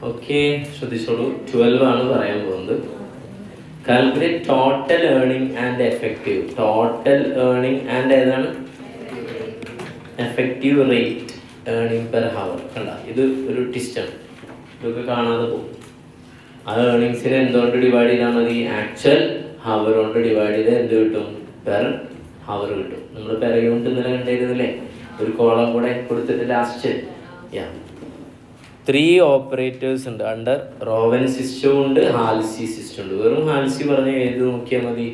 Okay, ശ്രദ്ധിച്ചോളൂ. 12 ആണ് പറയാൻ പോകുന്നത്. Calculate total earning and effective. Total earning and ഏതാണ്? Effective rate earning per hour. കണ്ട, ഇത് ഒരു ടിസ്റ്റാണ്. ഇതൊക്കെ കാണാതെ പോകും. ആ ഏർണിങ്സിനെ എന്തുകൊണ്ട് ഡിവൈഡ് ചെയ്താൽ മതി? ആക്ച്വൽ ഹവർ കൊണ്ട് ഡിവൈഡ് ചെയ്താൽ എന്ത് കിട്ടും? പെർ ഹവർ കിട്ടും. നമ്മൾ പെർ യൂണിറ്റ് ഇന്നലെ കണ്ടിരുന്നില്ലേ? ഒരു കോളം കൂടെ കൊടുത്തിട്ട് ലാസ്റ്റ് 3 ഓപ്പറേറ്റേഴ്സ് ഉണ്ട്. അണ്ടർ റോവൻ സിസ്റ്റം ഉണ്ട്, ഹാൽസി സിസ്റ്റം ഉണ്ട്. വെറും ഹാൽസി പറഞ്ഞ് എഴുതി നോക്കിയാൽ മതി,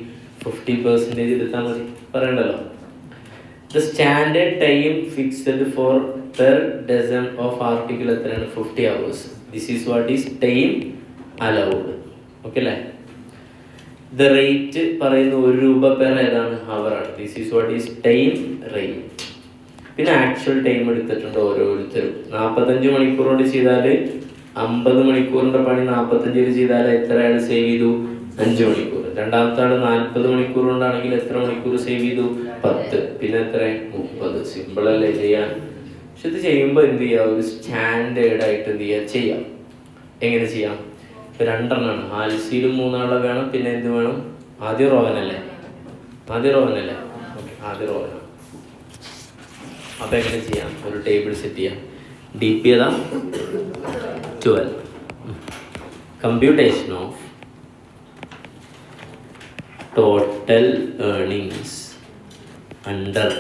50% എടുത്താൽ മതി, പറയണ്ടല്ലോ. The standard time fixed for per dozen of article എത്രയാണ്? 50 hours. This is what is time allowed. Okay അല്ലേ? ദ റേറ്റ് പറയുന്ന ₹1 പെർ ഏതാണ്? ഹവറാണ്. This is what is time rate. പിന്നെ ആക്ച്വൽ ടൈം എടുത്തിട്ടുണ്ട് ഓരോരുത്തരും. 45 മണിക്കൂർ കൊണ്ട് ചെയ്താൽ 50 മണിക്കൂറിൻ്റെ പണി 45 ചെയ്താൽ എത്രയാണ് സേവ് ചെയ്തു? 5 മണിക്കൂർ. രണ്ടാമത്തെ ആൾ 40 മണിക്കൂർ കൊണ്ടാണെങ്കിൽ എത്ര മണിക്കൂർ സേവ് ചെയ്തു? 10. പിന്നെ എത്ര? 30. സിമ്പിൾ അല്ലേ ചെയ്യാൻ? പക്ഷെ ഇത് ചെയ്യുമ്പോൾ എന്ത് ചെയ്യുക? ഒരു സ്റ്റാൻഡേർഡായിട്ട് എന്ത് ചെയ്യുക? ചെയ്യാം. എങ്ങനെ ചെയ്യാം? ഇപ്പോൾ 2 എണ്ണമാണ്. ഹാൽസിയിലും 3 ആളെ വേണം. പിന്നെ എന്ത് വേണം? ആദ്യം റോവനല്ലേ? ഓക്കെ, ആദ്യം റോവനാണ്. അപ്പോൾ എങ്ങനെ ചെയ്യാം? ഒരു ടേബിൾ സെറ്റ് ചെയ്യാം. ഡി പി ഏതാ? 12. Computation of total earnings under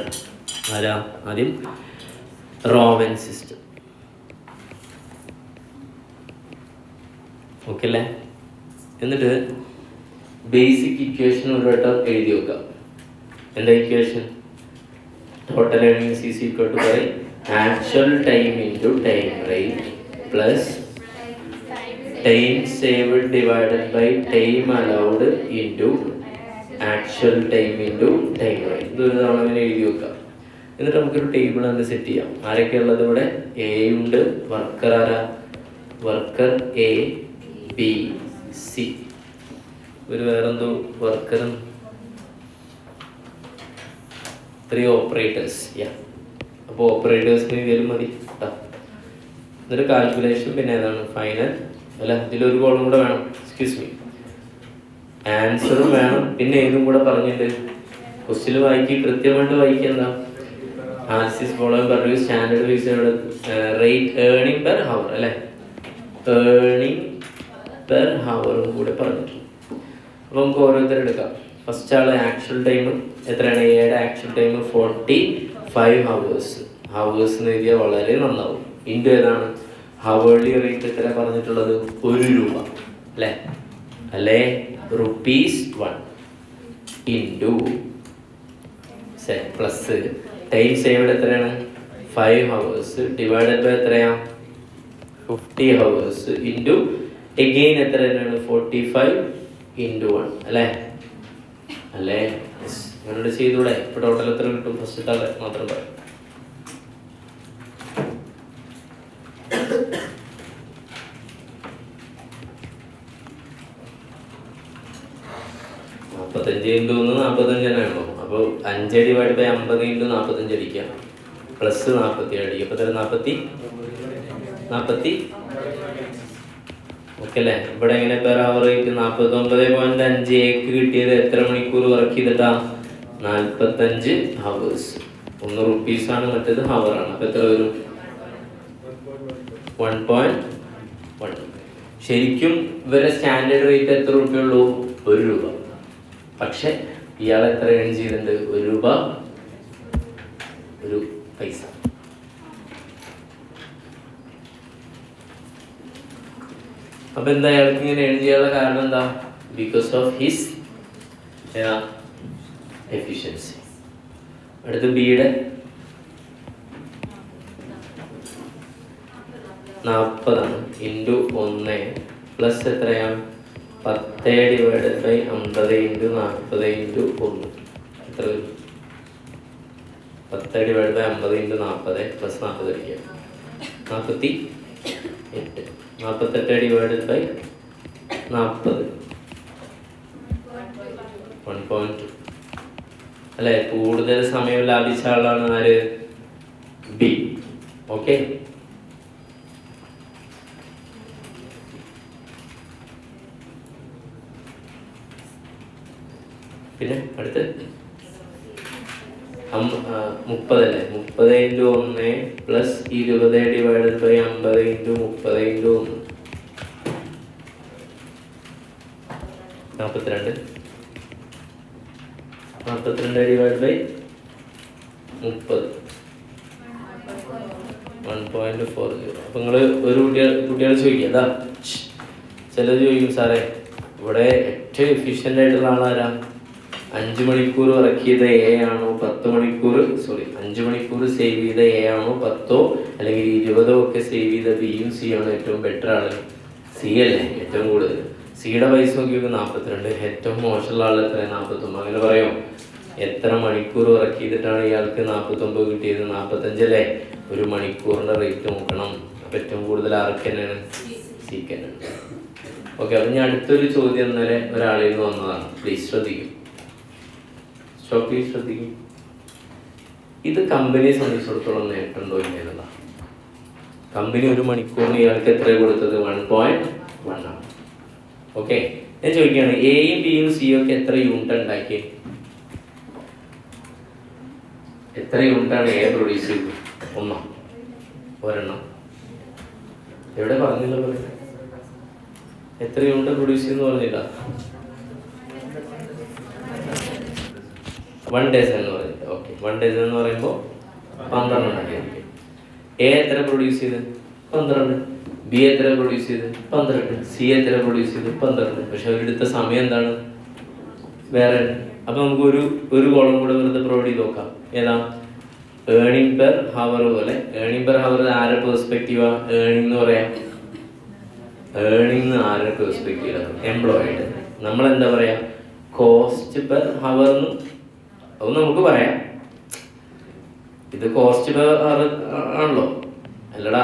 ആരാ? ആദ്യം റോവൻ സിസ്റ്റം. ഓക്കെ അല്ലേ? എന്നിട്ട് ബേസിക് ഇക്വേഷൻ ഒരു വട്ടം എഴുതി വെക്കാം. എന്താ equation? Total earnings is equal to by actual time into time rate plus time saved divided by time allowed into actual time into time rate. ഇതൊരു തവണ അങ്ങനെ എഴുതി വെക്കാം. എന്നിട്ട് നമുക്കൊരു ടേബിൾ തന്നെ സെറ്റ് ചെയ്യാം. ആരൊക്കെ ഉള്ളത് ഇവിടെ? എ ഉണ്ട്. വർക്കർ ആരാ? Worker A, B, C. ഒരു വേറെന്തോ വർക്കറും 3 ഓപ്പറേറ്റേഴ്സ്. അപ്പോൾ ഓപ്പറേറ്റേഴ്സിന് ഇതിലും മതി. എന്നിട്ട് കാൽക്കുലേഷൻ പിന്നെ ഏതാണ്? ഫൈനൽ. അല്ല, ഇതിലൊരു കോളം കൂടെ വേണം. എക്സ്ക്യൂസ് മീ, ആൻസറും വേണം. പിന്നെ ഏതും കൂടെ പറഞ്ഞിട്ട് ക്വസ്റ്റ്യൻ വായിക്കുക, കൃത്യമായിട്ട് വായിക്കുക. എന്താ? ആൻസേഴ്സ് ഫോളോയിങ് പറഞ്ഞു. Standard wise rate earning per hour അല്ലേ? ഏർണിംഗ് പെർ ഹവറും കൂടെ പറഞ്ഞിട്ടുണ്ട്. അപ്പോൾ നമുക്ക് ഓരോരുത്തരും എടുക്കാം. ഫസ്റ്റ് ആൾ ആക്ച്വൽ ടൈം എത്രയാണ്? എയുടെ ആക്ച്വൽ ടൈം 45 hours. ഹവേഴ്സ് എന്ന് എഴുതിയാൽ വളരെ നന്നാവും. ഇൻറ്റു ഏതാണ്? ഹവേർലി റേറ്റ് എത്ര പറഞ്ഞിട്ടുള്ളത്? ₹1 അല്ലേ? ₹1 ഇൻറ്റു പ്ലസ് ടൈം സേവ്ഡ് എത്രയാണ്? 5 hours ഡിവൈഡഡ് ബൈ എത്രയാണ്? 50 hours ഇൻറ്റു എഗെയിൻ എത്ര തന്നെയാണ്? 45 ഇൻറ്റു 1 അല്ലേ? അങ്ങനോട് ചെയ്തൂടെ? ഇപ്പോൾ ടോട്ടൽ എത്ര കിട്ടും? ഫസ്റ്റ് ആളെ മാത്രം പറയാം. $45 × 45 തന്നെയാണോ? അപ്പോൾ 5 ഡിവൈഡ് ബൈ 50 × 45 അടിക്കാം. പ്ലസ് 40 അടിക്കുക. അപ്പോൾ എത്ര? 40. ഓക്കെ അല്ലേ? ഇവിടെ എങ്ങനെ പെർ ഹവർ റേറ്റ്? 49.5 എക്ക് കിട്ടിയത് എത്ര മണിക്കൂർ വർക്ക് ചെയ്തിട്ടാ? 45 hours. 1 rupees മറ്റേത് ഹവറാണ്. അപ്പോൾ എത്ര വരും? 1.1. ശരിക്കും ഇവരെ സ്റ്റാൻഡേർഡ് റേറ്റ് എത്ര രൂപയുള്ളൂ? ₹1. പക്ഷെ ഇയാൾ എത്ര ഏൺ ചെയ്തിട്ടുണ്ട്? ₹1. അപ്പൊ എന്താ അയാൾക്ക് ഇങ്ങനെ ഏൺ ചെയ്യാനുള്ള കാരണം എന്താ? Because of his efficiency. അടുത്ത് ബിയുടെ 40 ഇൻറ്റു 1 പ്ലസ് എത്രയാണ്? 10 ഡിവൈഡഡ് ബൈ 50 ഇൻറ്റു 40 ഇൻറ്റു 1 എത്ര വരും? 10 ഡിവൈഡ് ബൈ 50 ഇൻറ്റു 40 പ്ലസ് 40 അടിക്കുക. 48. 48 ഡിവൈഡഡ് ബൈ 40 1.2 അല്ലെ? കൂടുതൽ സമയം ലാഭിച്ച ആളാണ് ആര്? ബി. ഓക്കെ, പിന്നെ അടുത്ത് 30 അല്ലേ, 30 × 1 plus 20 divided by 50 × 30 × 1 42 divide by 30 1.40. അപ്പം നിങ്ങൾ ഒരു കുട്ടികൾ ചോദിക്കുക അതാ, ചിലർ ചോദിക്കും സാറേ ഇവിടെ ഏറ്റവും എഫിഷ്യൻ്റ് ആയിട്ടുള്ള ആളാരാ, 5 മണിക്കൂർ വർക്ക് ചെയ്ത എ ആണോ 10 മണിക്കൂർ 5 മണിക്കൂർ സേവ് ചെയ്ത എ ആണോ 10 അല്ലെങ്കിൽ 20 ഒക്കെ സേവ് ചെയ്ത ബിയും സി ആണോ ഏറ്റവും ബെറ്റർ ആള്? സി അല്ലേ ഏറ്റവും കൂടുതൽ. സിയുടെ പൈസ നോക്കിയൊക്കെ 42, ഏറ്റവും മോശമുള്ള ആൾ എത്ര 49. അങ്ങനെ പറയോ? എത്ര മണിക്കൂർ വർക്ക് ചെയ്തിട്ടാണ് ഇയാൾക്ക് 49 കിട്ടിയത്? 45 അല്ലേ? ഒരു മണിക്കൂറിൻ്റെ റേറ്റ് നോക്കണം. അപ്പം ഏറ്റവും കൂടുതൽ ആർക്ക് തന്നെയാണ്? സിക്ക് തന്നെയാണ്. ഓക്കെ, അപ്പം ഞാൻ അടുത്തൊരു ചോദ്യം ഇന്നലെ ഒരാളിൽ നിന്ന് വന്നതാണ്. പ്ലീസ് ശ്രദ്ധിക്കും, ശ്രദ്ധിക്കും. ഇത് കമ്പനിയെ സംബന്ധിച്ചിടത്തോളം നേട്ടമുണ്ടോ ഇല്ല എന്നതാണ്. കമ്പനി ഒരു മണിക്കൂറിന് ഇയാൾക്ക് എത്ര കൊടുത്തത്? 1.1 ആണ്. ഓക്കെ, ഞാൻ ചോദിക്കുകയാണ്, എയും ബിയും സിയും ഒക്കെ എത്ര യൂണിറ്റ് ഉണ്ടാക്കി? എത്ര യൂണിറ്റാണ് എ പ്രൊഡ്യൂസ് ചെയ്തത്? ഒരെണ്ണം. എവിടെ പറഞ്ഞില്ല? പറയുന്നത് എത്ര യൂണിറ്റ് പ്രൊഡ്യൂസ് ചെയ്യുന്നു പറഞ്ഞില്ല. 1 ഡസൻ എന്ന് പറയുന്നത്. ഓക്കെ, 1 ഡസൻ എന്ന് പറയുമ്പോൾ 12 ഉണ്ടാക്കി. എ എത്ര പ്രൊഡ്യൂസ് ചെയ്ത്? 12. ബി എത്ര പ്രൊഡ്യൂസ് ചെയ്ത്? 12. സി എത്ര പ്രൊഡ്യൂസ് ചെയ്ത്? 12. പക്ഷെ അവരെടുത്ത സമയം എന്താണ്? വേറെ. അപ്പം നമുക്ക് ഒരു കോളം കൂടെ വെറുതെ പ്രൊവൈഡ് ചെയ്ത് നോക്കാം. ഏതാ? ഏണിംഗ് പെർ ഹവർ പോലെ. ഏണിംഗ് പെർ ഹവർ ആരുടെ പെർസ്പെക്റ്റീവാ? ഏണിംഗ് എന്ന് പറയാം. ഏണിംഗ് ആരുടെ പെർസ്പെക്റ്റീവാണ്? എംപ്ലോയിഡ്. നമ്മളെന്താ പറയാ? കോസ്റ്റ് പെർ ഹവർ എന്ന് അത് നമുക്ക് പറയാം. ഇത് കോസ്റ്റ് പെർ ഹവർ ആണല്ലോ, അല്ലടാ.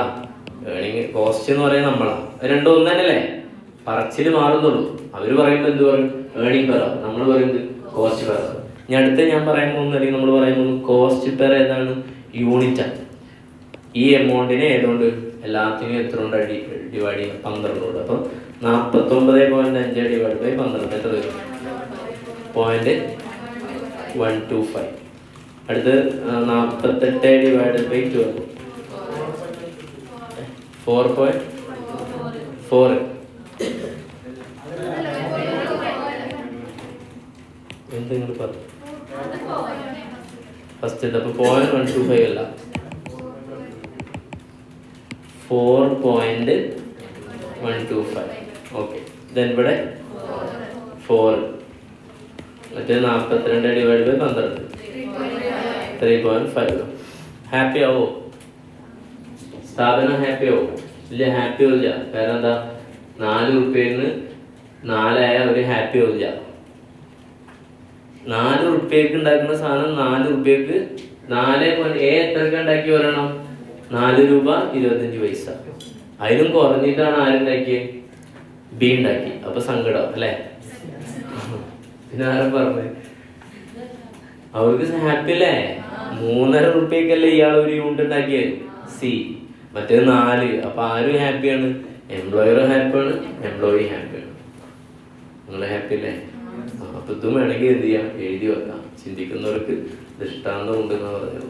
ഏണിംഗ് കോസ്റ്റ് എന്ന് പറയാൻ നമ്മളാ. രണ്ടും ഒന്ന് തന്നെയല്ലേ? പറച്ചിൽ മാറുന്നുള്ളൂ. അവർ പറയുമ്പോൾ എന്ത് പറയും? Earning per hour. നമ്മൾ പറയുന്നത് കോസ്റ്റ് പെർ ഹവർ. ഇനി അടുത്ത് ഞാൻ പറയാൻ പോകുന്ന, അല്ലെങ്കിൽ നമ്മൾ പറയാൻ പോകുന്നത് കോസ്റ്റ് പെർ ഏതാണ്? യൂണിറ്റാണ്. ഈ എമൗണ്ടിനെ ഏതുകൊണ്ട്? എല്ലാത്തിനും എത്ര കൊണ്ട് ഡിവൈഡ് ചെയ്യാം? 12 കൊണ്ട്. അപ്പം 49.5 ഡിവൈഡ് ബൈ 12 എത്ര വരും? 0.125. അടുത്ത് 48 ഡിവൈഡ് ബൈ 12 4.4. എന്തെങ്കിലും പറഞ്ഞു ഫസ്റ്റ്. അപ്പോൾ 0.125 അല്ല, 4.125. ഓക്കെ, ദെൻ ഇവിടെ 4. മറ്റേ 42 ഡിവൈഡ് ബൈ 12 3.5. ഹാപ്പി ആവോ? സ്ഥാപനം ഹാപ്പി ആവോ? ഇല്ല, ഹാപ്പി ആവില്ല. കാരണം എന്താ? 4 റുപ്യന്ന് 4 ഒരു ഹാപ്പി ആവില്ല. 4 റുപ്യക്ക് ഉണ്ടാക്കുന്ന സാധനം 4 റുപ്യക്ക് 4. എ എത്രക്ക് ഉണ്ടാക്കി വരണം? 4 രൂപ 25 പൈസ. അതിനും കുറഞ്ഞിട്ടാണ് ആരുണ്ടാക്കിയത്? ബി ഉണ്ടാക്കി. അപ്പൊ സങ്കടം അല്ലേ? പിന്നെ ആരും പറഞ്ഞത്? അവർക്ക് ഹാപ്പി അല്ലേ? 3.5 റുപ്യക്കല്ലേ ഇയാൾ ഒരു യൂണിറ്റ് ഉണ്ടാക്കിയത്? സി. മറ്റേത് 4. അപ്പൊ ആരും ഹാപ്പിയാണ്? എംപ്ലോയറും ഹാപ്പിയാണ്, എംപ്ലോയി ഹാപ്പിയാണ്. നിങ്ങൾ ഹാപ്പി അല്ലേ? അപ്പൊ ഇതും വേണമെങ്കിൽ എന്ത് ചെയ്യാം? എഴുതി വെക്കാം. ചിന്തിക്കുന്നവർക്ക് ദൃഷ്ടാന്തം ഉണ്ടെന്ന് പറഞ്ഞത്.